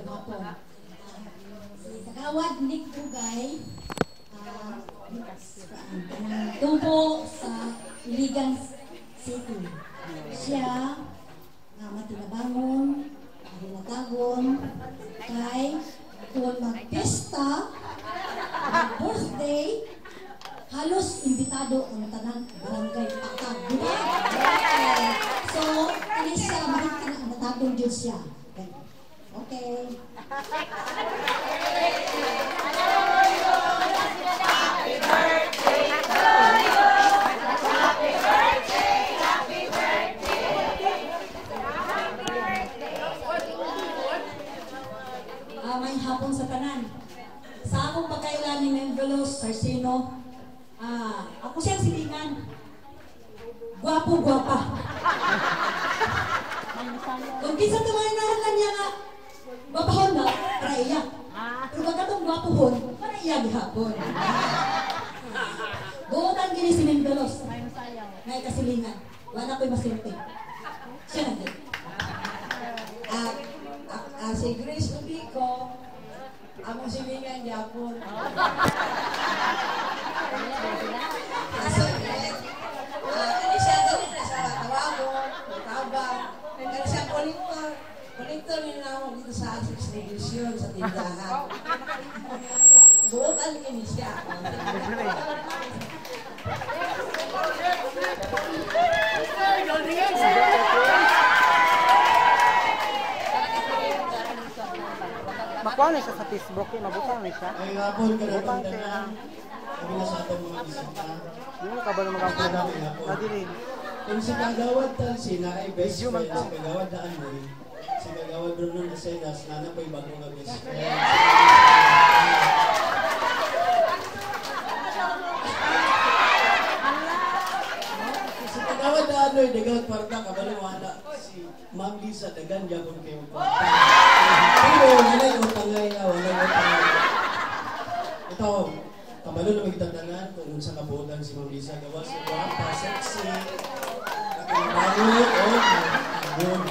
hapon. Si Kagawad Nick Bugay, tumpo sa Iligan City. Siya, matinabangon, hinatagon, kay kung mag-pista, mag-birthday, halos imbitado ang tanang barangay Pakag. So, ini siya, makikita na natagong Diyos siya. Okay. Happy birthday to you. Happy birthday, happy birthday. May hapon sa tanan. Sa akong pagkailan ni Mendolos, Sarsino, ako siyang silingan. Gwapo-gwapa. Kung kinsa tumainahan lang niya nga, gwapahon na, para iya. Pero pagkatong gwapohon, para iya gihapon. Buotan gini si Mendolos. May kasilingan. Wala ko'y masinti. Siya na din. Si Grace Ubico, among silingan yapon. Ini siya galing na sa Tawagong, Tabang. Kaya siya kolektor. Kolektor nila ako dito sa distribution sa tindahan. Buotan kini siya. Makuha na siya sa Facebook, mabutang na siya. Ay, hapon ka na tandanan. Kami na sa atong mga bisita. Yung mo ka ba naman ang nadirin? Kung si Kagawad Tansi na ay best friend, si Kagawad Daan mo si Kagawad Bruno Nasenas, nana po'y bago nga best friend. Si Kagawad Daan mo, dagang kwarta, kabaliwala. Si Ma'am Lisa, dagan yapon kayo kwarta. Pero wala yung tangay na, wala yung tangay. Ito, kabalo na magtandangan kung sa kabuotan si Ma'am Lisa. Gawa si Guapa, sexy, kakibago, o nagtabon.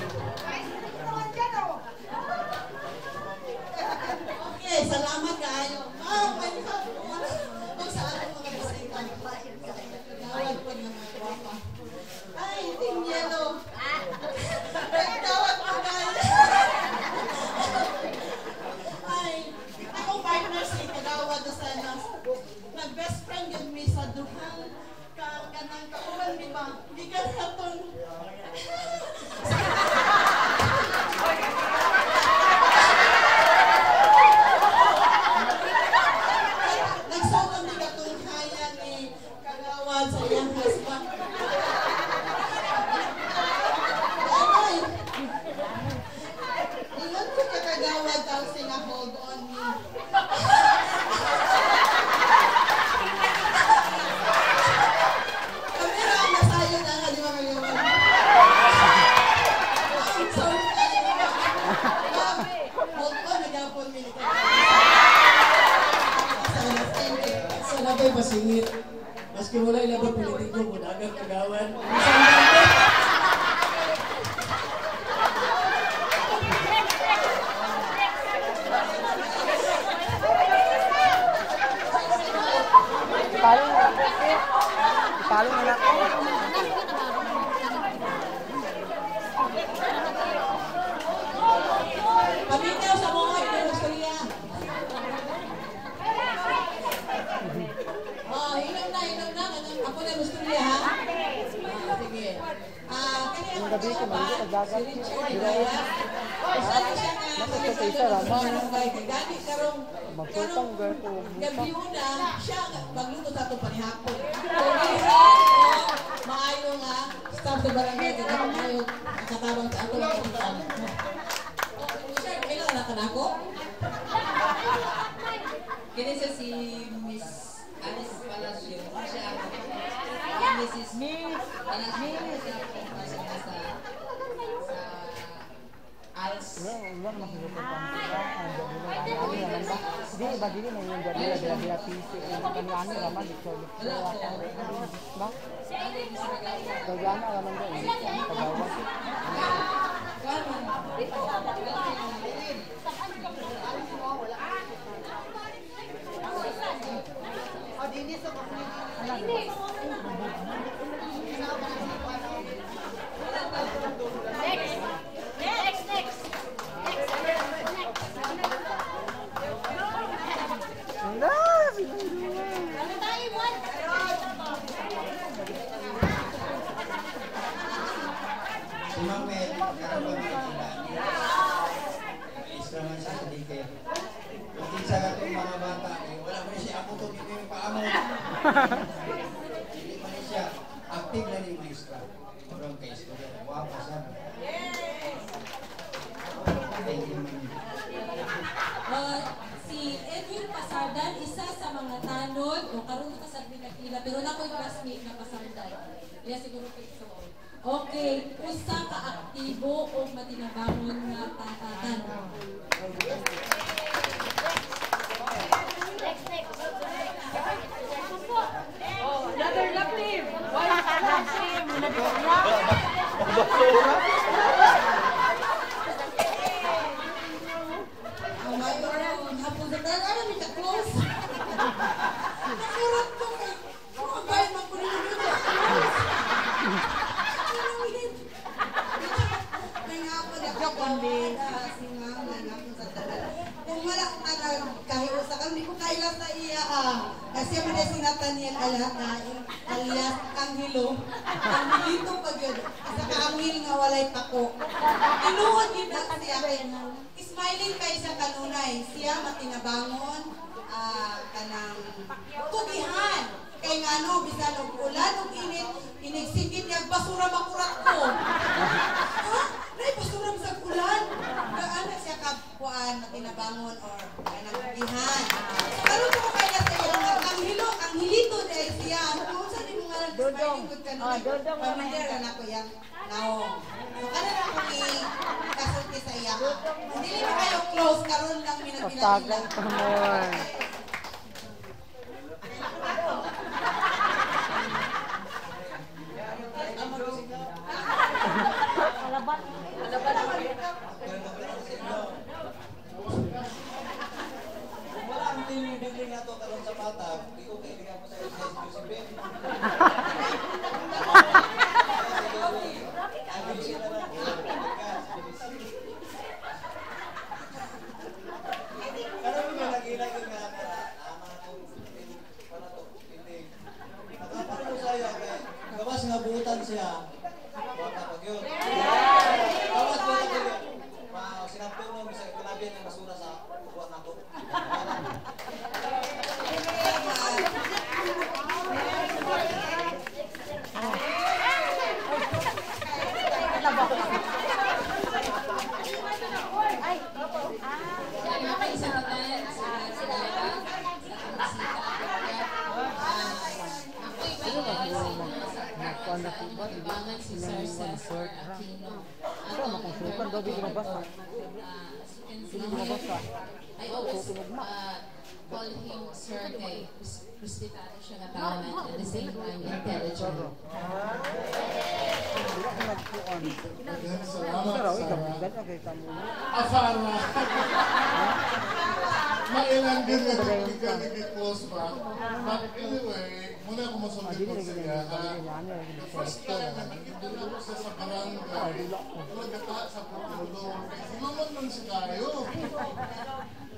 Okay, salamat kayo. May kung sa ating mga bisita. Gawad po ng mga guwapa. Ay, Team Yellow. Gawad po kayo. Ay, akong partner si Kagawad Nasenas. Nag-best friend yun mi sa duhang kanang kauban, di ba? Di ka naton. Nagsawang di ka itong kaya ni Kagawad sa iyang husband. Ay, ingat ko ka Kagawad daw sila hold on me. Kamera ang nasayo na nga, di ba kayo? I'm sorry. Hold on, nag-apon me. Sa nabay pasingit, maski wala ilabang politiko, budagang Kagawad. Ipalo na lang. Pamitaw sa mga industriya. Inom na. Ako na industriya, ha? Sige. Kanya gabi ko si Richard Ligaya. Kasali siya nga. Gani karong gabi una, siya magluto sa itong panihapon. Maayo nga, staff sa barangay, maayo nakatabang sa atong kapitan. Richard, kailan na ka na ako? Kini siya si Miss Alice Palacio. Siya Mrs. Palacio sa Als. Wala makikita di ba dili may yung dia PC kami ano raman dito ba gagana raman din pagawa Wala, siguro. Si Ma'am Mel, karapag extra man siya sa daycare. Kung kinsa ka itong mga bata, wala mo na siya ako itong hindi yung paamon. Hindi man siya, active na ni maestra. Marang kay student, wapa siya. Thank you, ma'am. Si Edwin Pasardan, isa sa mga tanod, o karoon ka sa pinakila, pero na ko'y classmate na Pasardan. Kaya siguro kayo so. Okay, usa ka aktibo o matinabangon nga tatatan. Another love team. Why love team? Oh my God, hapon sa tayo, ano may ka-close? Nakurat ko kay, mga bayan magpunin mo dito. Nangapon ako gawada, si mama, nangapon sa tagal. Kung wala ko kahiusa ka, hindi ko kailan sa iya Kasi mo na si Nathaniel alias Anghelo. Anghilito pag yun. Isa ka anghil nga walay pako. Inuhod yun na siya. Smiling kay sa kanunay. Siya matinabangon, kanang tugihan. Kay nga no, bisan og ulan, og init, inigsigit niya, basura makurat ko. Ha? Nay, basura sa ulan. Gaana siya kapuan, matinabangon, or kanang tugihan. Karoon ko kay na sa'yo, ang hilito dahil siya. Kung saan yung mga smiling good kanunay, pamilya na ko yung naong. So, kana na ako kasulti sa iya. Hindi na kayo close, karoon lang minagila. Tagal pa mo. Wala ang tinibigling na ito karoon sa bata, hindi ko kailangan po sa Josephine. Karami nga lagi-lagi nga ama ko para to hindi. Nakapareho saya kay gawas nga buutan siya. Wala pag yun. Gawas buutan siya. Sinabi mo sa kalabian ng basura sa buwan ako. Bangan si Sir Cesar Aquino. Makonsultan daw, di mabasa. I always call him Sir kay Kristitano siya na tawanan at the same time intelligent. Afara. Mailan din na nag-close ba? But anyway, muna ako masulti ko siya. The first time na nakita na ako siya sa barangay, nagkata sa Putulo. Sinuman man siya kayo.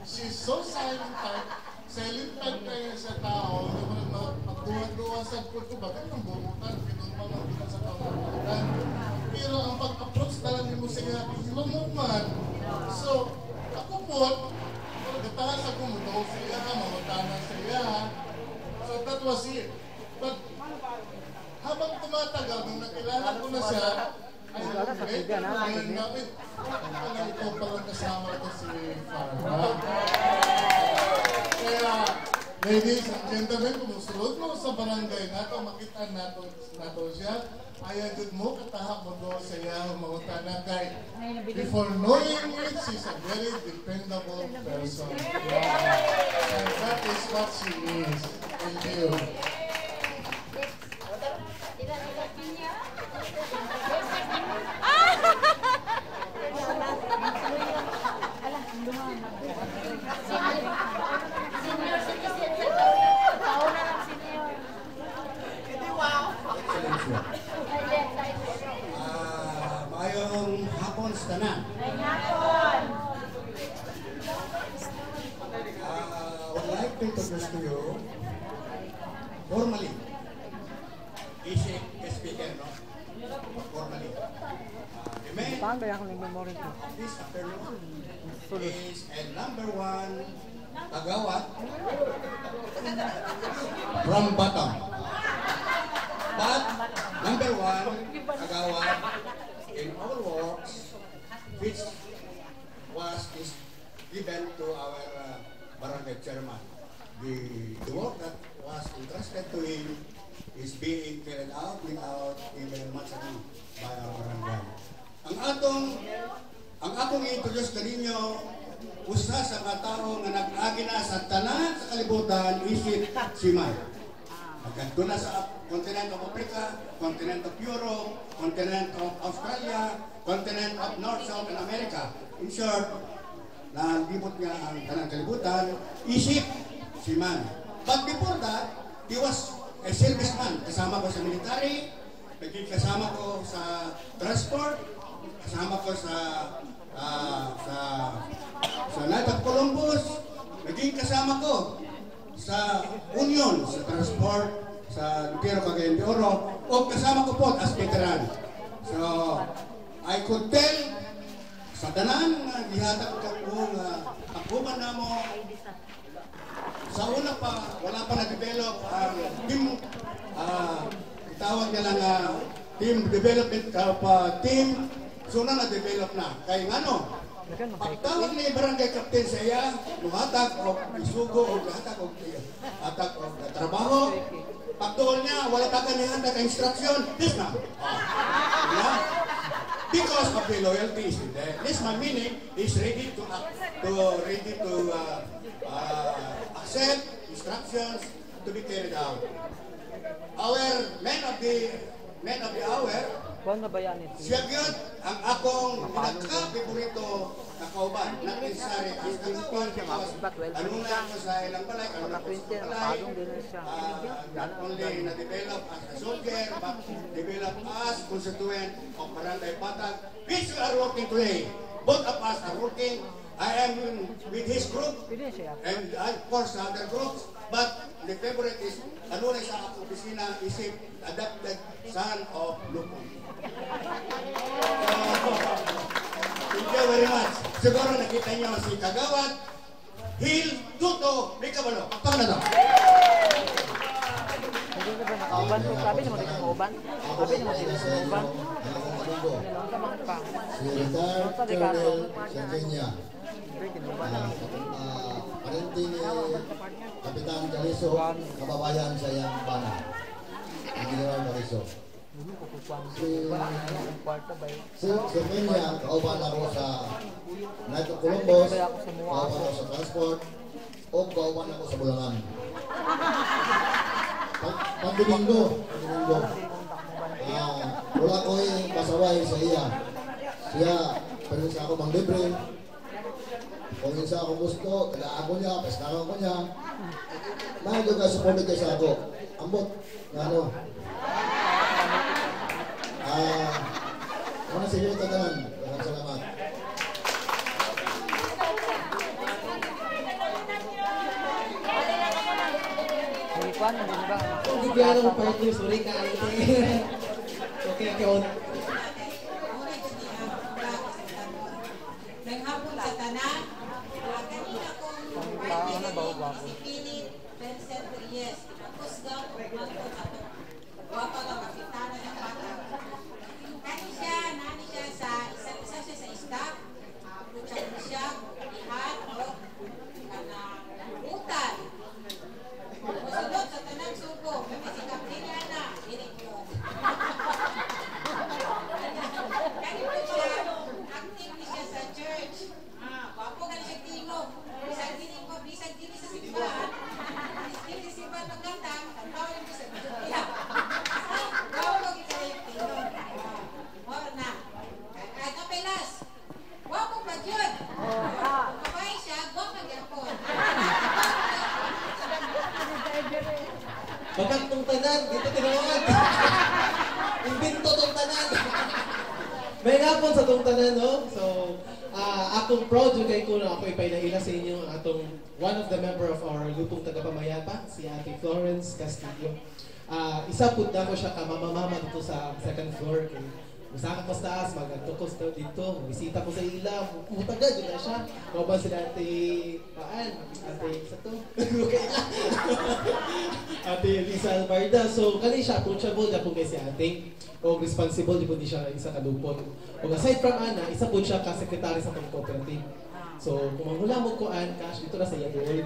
She's so silent type. Silent type kayo sa tao. Magduwa-duwa sa Putulo. Bakit nang bumutan? Kinunman ang kita sa pamamagitan. Pero ang pag-approach talaga mo siya, sinuman man. So, ako po, nagkatahan sa kumulo siya, mamatanan siya. So that was it. But habang tumatagal, nung nakilala ko na siya, ay later na yun namin, alam ko palang kasama ko si Farah. Kaya, ladies and gentlemen, kung musulod mo sa barangay nato, makita nato siya, ayagod mo, katahak mo doon sa iyang mga tanan kay before knowing it, she's a very dependable person. And that is what she is. Thank you. Senior citizen sa pauna ng senior. to introduce to you formally. Isip speaker, no? Formally. The main Saan ba yung memory ko? of this afternoon is a number one kagawad from Batam. But number one kagawad in our works, which is given to our barangay chairman. The work that was entrusted to him is being carried out without even much ado by our barangay. Ang akong i-introduce kaninyo, usa sa mga tao nga nag-agi na sa tanan sa kalibutan, isip si May. Nagkanto na sa continent of Africa, continent of Europe, continent of Australia, continent of North, South, and America. In short, nalibot niya ang tanang kalibutan, isip si Man. But before that, he was a serviceman. Kasama ko sa military, naging kasama ko sa transport, kasama ko sa Knight of Columbus, naging kasama ko sa Union, sa transport, sa Lutero Cagayan de Oro, o kasama ko po as veteran. So, I could tell sa tanan nga gihatag ka kung akuman na mo sa una pa, wala pa na-develop ang team, itawag nila nga team development team, so na-develop na. Kaya nga no, pagtawag ni barangay captain sa iya, muhatag o isugo o hatag o trabaho, pagtuon niya, wala pa kanihan na instruction, this na. Because of the loyalty is there. This my meaning is ready to accept instructions to be carried out. Our men of the hour, siya yun ang akong pinagka-favorito na kauban. Not necessary as kagawad because anong na ako sa ilang balay, anong ako sa balay, not only na-develop as a soldier, but develop as constituent of Barangay Patag, which we are working today. Both of us are working. I am with his group, and of course other groups, but the favorite is, ano na sa akong opisina, isip, adopted son of Lupon. Thank you very much. Siguro nakita niyo si Kagawad, Hil, Tuto, may kabalo. Pakpak na daw. Hindi na ba nakauban? Sabi naman din nakauban. Sabi naman din nakauban. Nilang sa mga pa. Si retired Colonel Sergenia. Parenti ni Kapitan Caliso, kababayan sa iyang bana. General Caliso. Si Sergenia, kauban ako sa Knight of Columbus, kauban ako sa transport, o kauban ako sa Bulangan. Pag-Domingo, wala ko yung pasaway sa iya. Siya, pero sa ako mang libre. Kung isa ako gusto, tagaan ko niya, pestaran ko niya. Mahal ka supported kayo sa ako. Ambot, nga ano. Mga sige ito naman. Maraming salamat. Hindi klaro ko part yung sorry ka. Okay, okay. Naghapon sa tanan, kanina kong si Philip Vincent Reyes. Tapos daw, kumangko sa wapa ng kapitana ng bata. Nani siya sa isa siya sa staff. Putsang mo siya, lihat, o utan. Masunod sa tanang suko, kami si Captain Ana, direktor. Kanina siya, active siya sa church. Wapo ka na siya tingog. Bisag din sa simbahan. Bisag sa simbahan magkantang, tawag ko sa Biblia. Wapo ka sa yung tingog. Mora na. Ay, kapelas. Wapo pa yun. Kapay siya, wap ka gyapon. Bagat tong tanan, dito tinawag. Imbento tong tanan. May hapon sa tong tanan, no? So, Akong proud yung kay ko na ako ipailaila sa inyo atong one of the member of our grupong tagapamayapa, si Ate Florence Castillo. Isa po na ko siya ka mamamama dito sa second floor. Masaka ko sa taas, magagtukos daw dito. Bisita ko sa ila, mutagad yun na siya. Mabal sila Ate Paan, Ate sa to. Ate Lisa Albarda. So, kani siya, approachable na po kay si Ate. O responsible, di po di siya isa kadupon. O aside from Ana, isa po siya ka-secretary sa itong cooperative. So, kung manghula mo ko cash, dito na sa iya doon.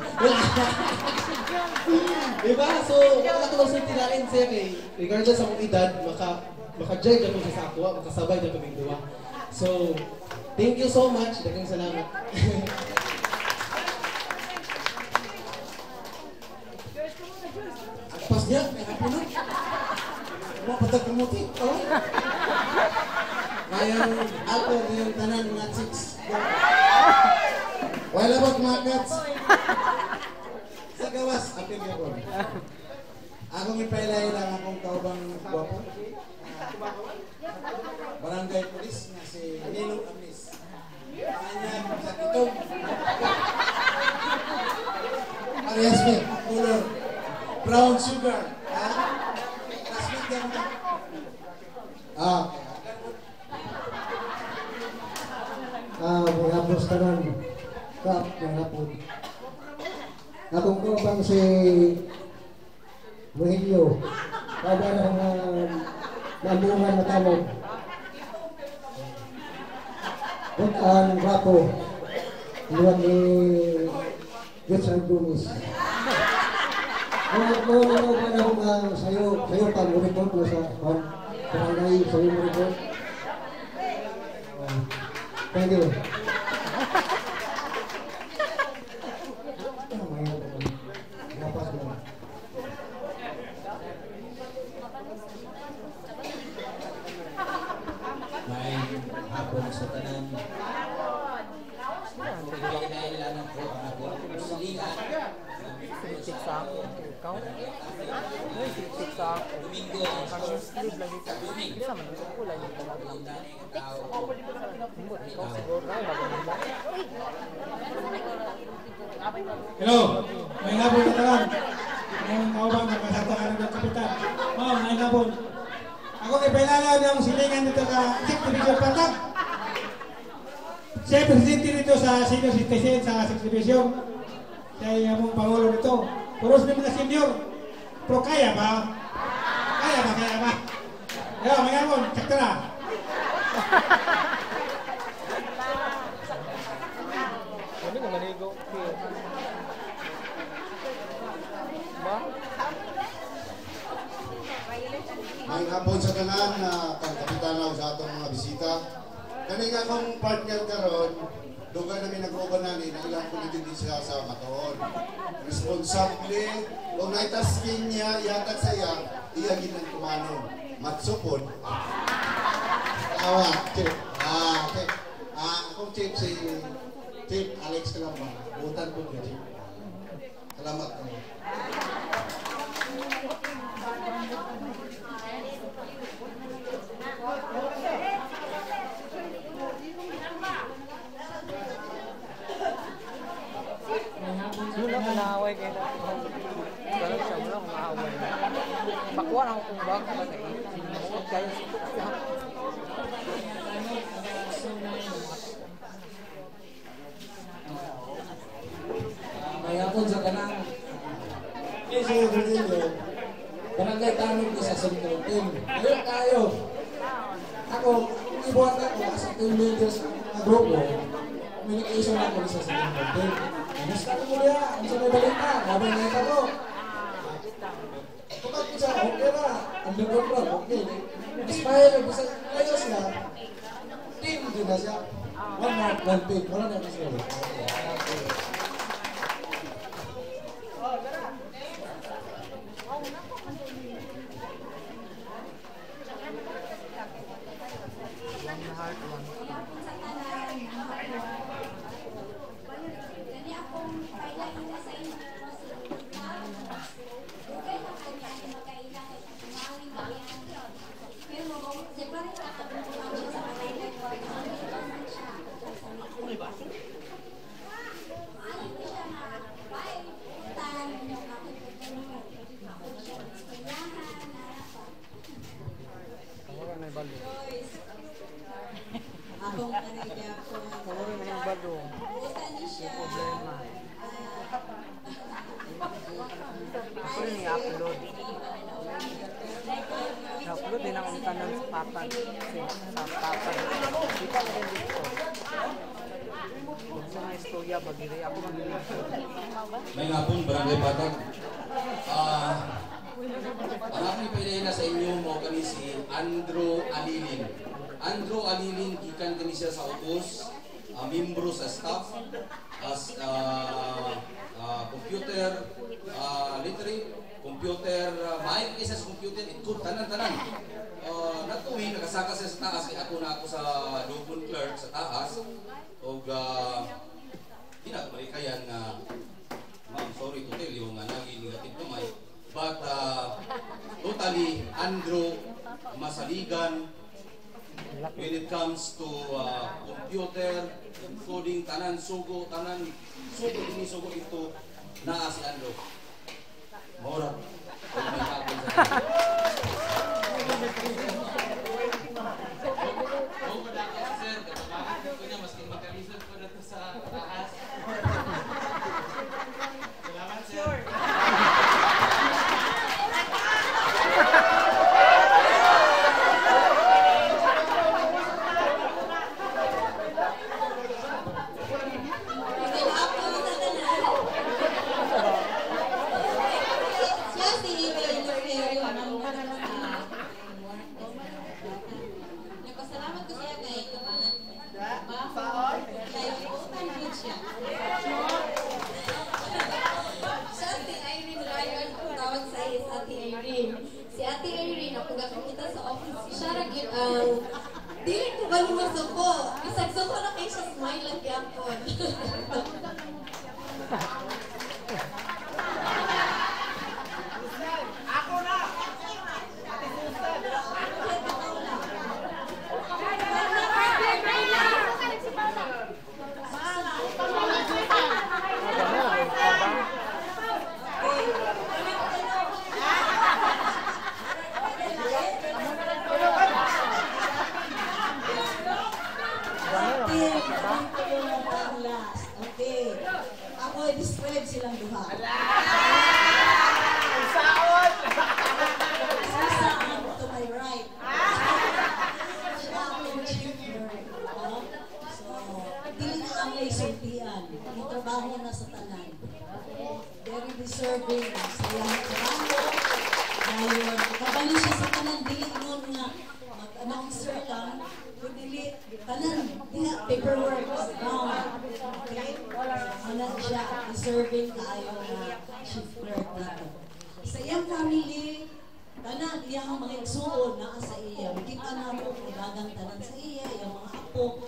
Diba? So, wala ko lang sultirain siya kay, regardless sa mong edad, maka-judge ako siya sa ako, makasabay na kaming duwa. So, thank you so much. Dagang salamat. Pas niya, may hapunod. Mapatag kamuti. Ngayong ako yung tanan mga chicks. Wala ba kumakats? Sa gawas, apil niya po. Akong ipailay lang akong kaubang guwapo. Barangay Police na si Ninong Amis. Kanya sa kitong. Arias me, color. Brown sugar. Ha? Classmate yan mo. Mga hapos tanan. Kap, mga hapon. Akong kaubang si Rogelio. Kaubang ang nambungan na tawag. At ang rapo. Luwan ni Gets and Dumis. Mga panahon sa'yo pag report mo sa barangay, sa'yo mo report. Thank you. May hapon sa tanan. Kailangan ko ang ako silingan. Siksik sa ako. Ikaw? Ay, siksik sa ako. Domingo. Kami sleeve lagi ka. Bisa man ito kulay yung talaga. Ikaw siguro na. Hello, may hapon na talan. Ngayong kaubang nakasatakan ng kapitan. May hapon. Ako ipailala ng silingan dito ka 6th Division Patag. Siya presidente dito sa senior citizen sa 6th Division. Siya yung among pangulo nito. Puros ng mga senior. Pero kaya ba? Kaya ba? Yo, may hapon, sakta na. Ano nga manigo? Ba? May hapon sa tanan na kapitanaw sa atong mga bisita. Kani nga akong partner karon, duga namin nag-oban namin na ilang kulitin din siya sa matoon. Responsable, kung naitasking niya, ihatag sa iya ginang kumano. Matsupon. Chip. Chip. Akong chip si Chip Alex Kalamba. Butan ko niya, Chip. Salamat ko. Wala ko naaway kayo na. Pero siya wala ko naaway. Pakuha ako kung bang ka kay sinuot kayo sa May hapon sa kanang. Kasi Virgilio, barangay tanong ko sa Central Team. Ayun tayo. Ako, ibuhat ako sa team leaders na grupo. Communication ako sa Central Team. Gusto ko mo niya, ang sa may balita, habang nakita ko. Tukat ko siya, okay na. Under control, okay. Inspire, bisa ayos na. Team din na siya. One mark, one team. Wala na kasi. Pero, sampatan. Sampatan. Di pa rin dito. Sa mga istorya, magiging ako magiging. May nga pong Barangay Patag. Marami pa sa inyo mo kani si Andrew Alilin. Andrew Alilin, gikan kani siya sa utos, membro sa staff, as computer literate, computer, maayong isa sa computer, ikot, tanan-tanan. Natuwi, nakasaka siya sa taas, kaya ako na ako sa Lubon Clerk sa taas. O ginagmarikayan na, ma'am, sorry to tell you, nga naging negative to my. But totally, Andrew, masaligan when it comes to computer, coding, tanan, sugo ini sugo ito, naa si Andrew. Mora. Si Ate Irene, ako gakakita sa office, siya ragin dili ko ba naman suko? Bisag suko na kayo siya smile lang yapon. Ako na! Okay. Ako i-describe silang duha. Saon! Isa to my right. Siya ang chief nerd. So, dili na ang isultian. Itrabaho na sa tanan. Very deserving sa iyang trabaho. Ngayon, kabali siya sa tanan, dili nun nga mag-announcer lang. Dili, tanan, diha, paperwork. Okay? Wala siya deserving kaayo na chief clerk dito. Sa iyang family, tanan, iyang mga igsuon na sa iya. Makita na po kung dagang tanan sa iya, iyang mga apo.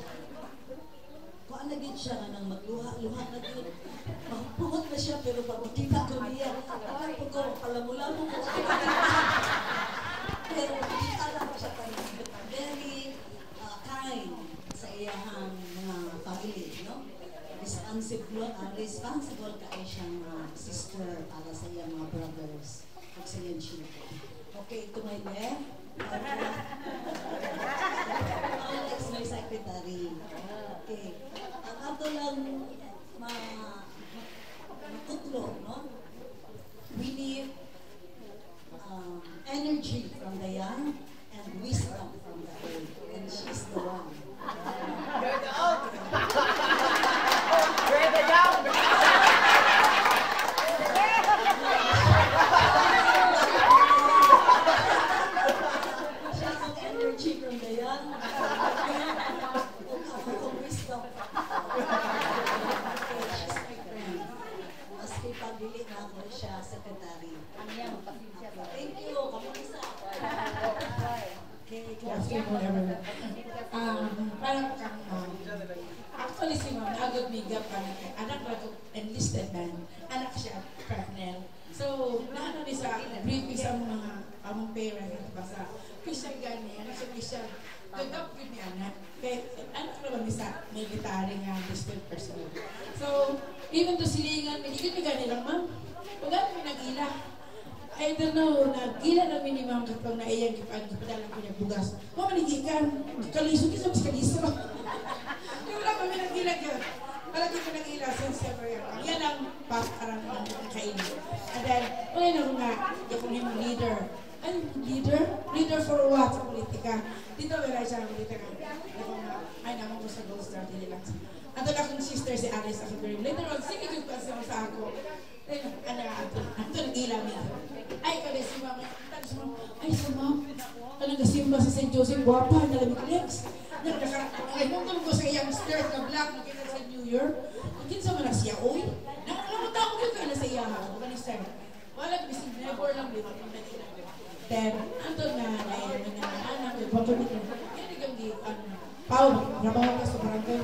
Kung ano gid siya nga nang magluha-luha na gid. Magpuhot na siya, pero pag makita ko niya, ay po ko, palamula mo ko. Pero makita lang siya tanan. Very kind sa iyang mga family, no? Responsible kayo siyang sister para sa iyang mga brothers at sa iyang children. Okay, to my left, Alex, my secretary. Okay, ang ato lang matutlo, no? We need energy from the young and wisdom from the old, and she's the one. You're the old! You're the young! She's the energy from the young, and ako wisdom. Okay, she's my friend. Mas kipagdili na ako siya, secretary. Thank you, kamusta? Good afternoon, everyone. Parang actually si Ma'am agad bigap pa anak na ko enlisted man, anak siya colonel. So naano ni sa briefing sa mga among parents at basa official gani anak sa official gagap yun ni anak kay anak naman ni sa military nga enlisted personnel. So even to silingan hindi gani lang ma'am pag mi nagila I don't know, nagila namin ni Ma'am kapag naiyang gipadala ko niya bugas. Kung manigikan, kaliso, kisa mas kaliso. Yung wala kami nagila ka. Palagi ko nagila since ever yan. Yan ang parang kainin. And then, wala na nga, yung leader. Ano leader? Leader for what? Sa politika. Pero sige yung kasi sa ako. Ato nag-ilam niya. Ay, kada si mama. Ay, si mama. Anong gasimba sa St. Joseph, guwapa, nalamig legs. Ay, nung ko sa iyang skirt na black, nakita sa New York. Ang sa man siya, oy. Nakalamuta ko yung kaya sa iya. Sir. Wala, bisig never lang dito. Then, anto na, anak, ipapunit ko. Yan yung Pao, trabaho ka sa barangay.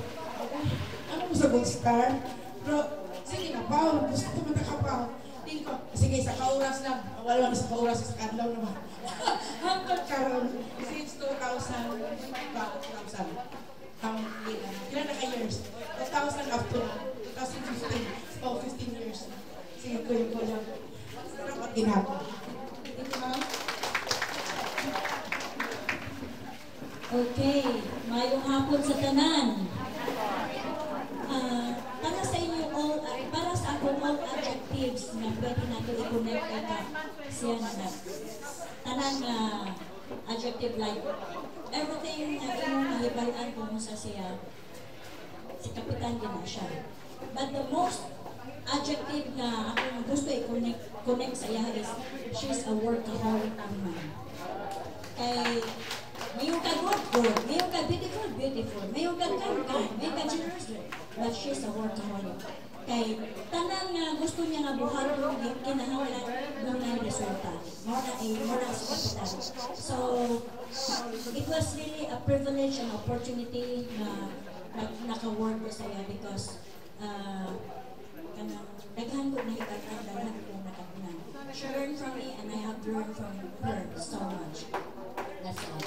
Ano mo sa Gold Star? Pero, sige na, Pao, gusto ko mataka, Pao. Hindi ko, sige, sa kauras lang. Wala na sa kauras, sa kanlaw naman. Hanggang karoon, since 2000, ilan na ka-years? 2000 up to 2015. Oh, 15 years. Sige, ko lang. Dapat ginagawa. Thank you, ma'am. Okay, mayong hapon sa tanan. Para sa inyo all, para sa ako all adjectives na pwede natin i-connect ka siya na tanan nga adjective like everything na inyong mahibayan kung sa siya si Kapitan din na siya. But the most adjective na ako gusto i-connect sa iya is she's a workaholic woman. Kay mayroon ka good, mayroon ka beautiful, mayroon ka kind, mayroon ka generous, but she's a workaholic. Kay tanan nga gusto niya nga buhaton kinahanglan ng resulta. Mora sa kapitan. So it was really a privilege and opportunity na naka-work ko sa iya because daghan ko na itatag, daghan ko nakatunan. She learned from me and I have learned from her so much. That's all.